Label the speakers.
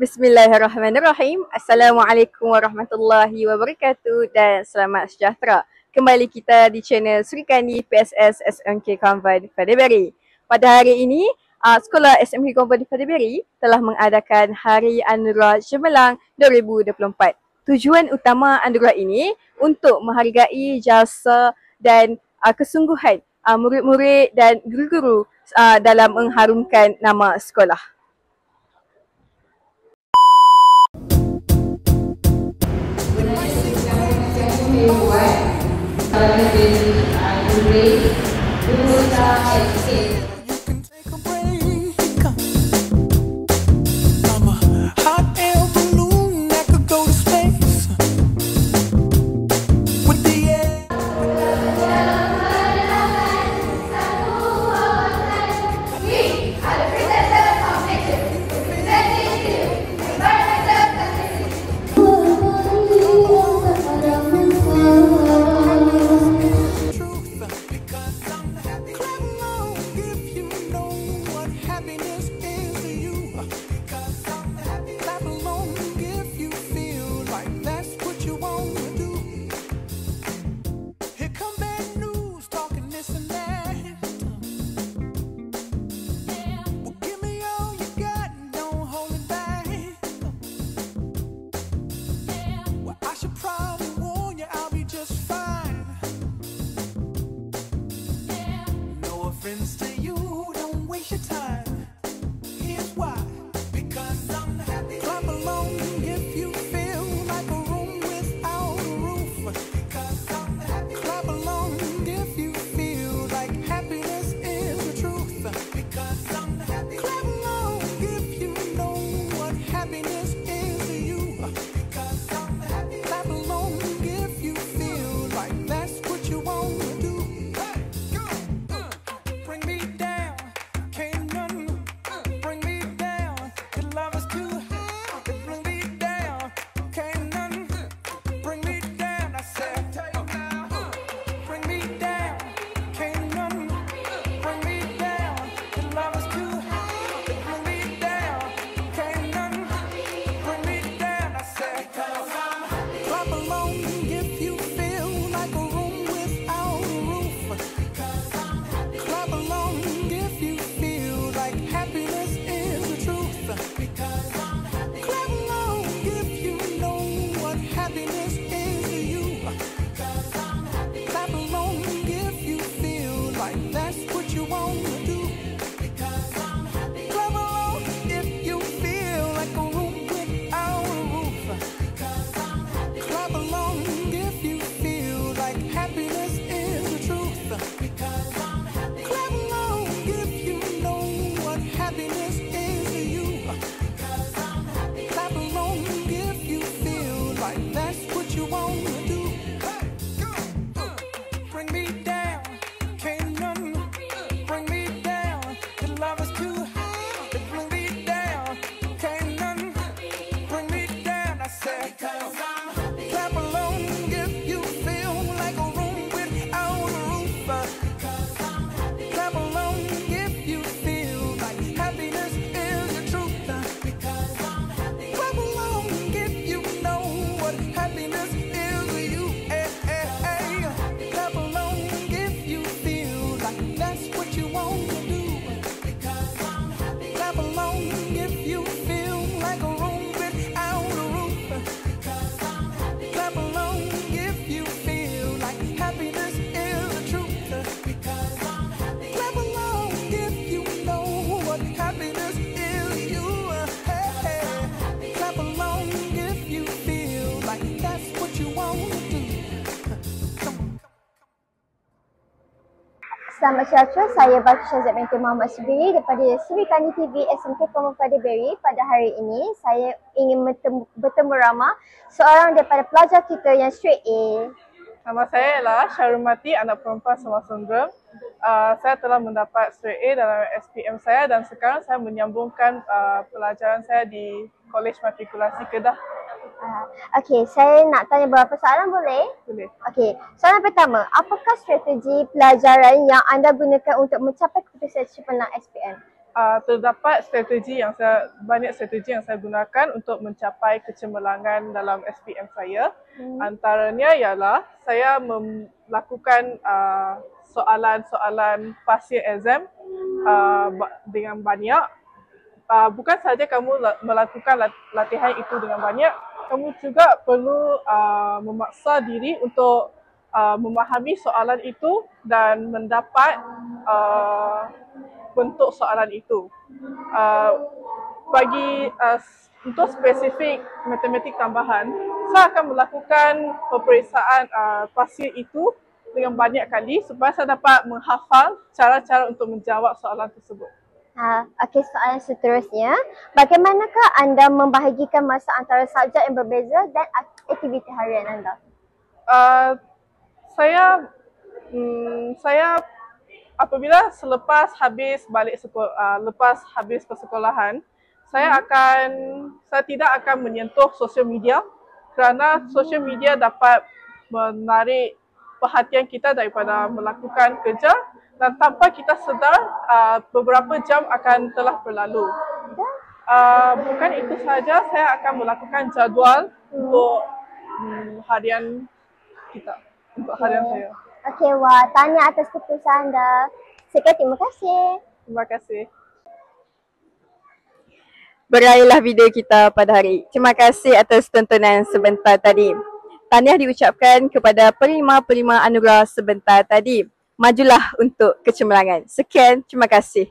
Speaker 1: Bismillahirrahmanirrahim. Assalamualaikum warahmatullahi wabarakatuh dan selamat sejahtera. Kembali kita di channel Serikandi PSS SMK Convent Fadiberi. Pada hari ini, Sekolah SMK Convent Fadiberi telah mengadakan Hari Anugerah Cemerlang 2024. Tujuan utama anugerah ini untuk menghargai jasa dan kesungguhan murid-murid dan guru-guru dalam mengharumkan nama sekolah. Selamat sejahtera, saya Batu Syazad binti Muhammad Subiri daripada Serikandi TV SMK Convent Fadiberi. Pada hari ini, saya ingin bertemu ramah seorang daripada pelajar kita yang straight A.
Speaker 2: Nama saya ialah Syarumati, anak perempuan Semar Sundram. Saya telah mendapat straight A dalam SPM saya dan sekarang saya menyambungkan pelajaran saya di Kolej Matrikulasi Kedah.
Speaker 1: Okey, saya nak tanya beberapa soalan boleh?
Speaker 2: Boleh.
Speaker 1: Okey, soalan pertama, apakah strategi pelajaran yang anda gunakan untuk mencapai keputusan cemerlang SPM?
Speaker 2: terdapat banyak strategi yang saya gunakan untuk mencapai kecemerlangan dalam SPM saya. Antaranya ialah saya melakukan soalan-soalan past year exam dengan banyak. Bukan sahaja kamu melakukan latihan itu dengan banyak, kamu juga perlu memaksa diri untuk memahami soalan itu dan mendapat bentuk soalan itu. Untuk spesifik matematik tambahan, saya akan melakukan peperiksaan pasir itu dengan banyak kali supaya saya dapat menghafal cara-cara untuk menjawab soalan tersebut.
Speaker 3: Okey, soalan seterusnya. Bagaimanakah anda membahagikan masa antara subjek yang berbeza dan aktiviti harian anda?
Speaker 2: Saya apabila selepas habis persekolahan, saya tidak akan menyentuh sosial media kerana sosial media dapat menarik perhatian kita daripada melakukan kerja dan tanpa kita sedar beberapa jam akan telah berlalu. Bukan itu sahaja, saya akan melakukan jadual untuk harian kita, untuk harian saya.
Speaker 3: Okey, wah, tanya atas keputusan anda. Sekian, terima kasih.
Speaker 2: Terima kasih.
Speaker 1: Berakhirlah video kita pada hari. Terima kasih atas tontonan sebentar tadi. Tahniah diucapkan kepada penerima-penerima anugerah sebentar tadi. Majulah untuk kecemerlangan. Sekian, terima kasih.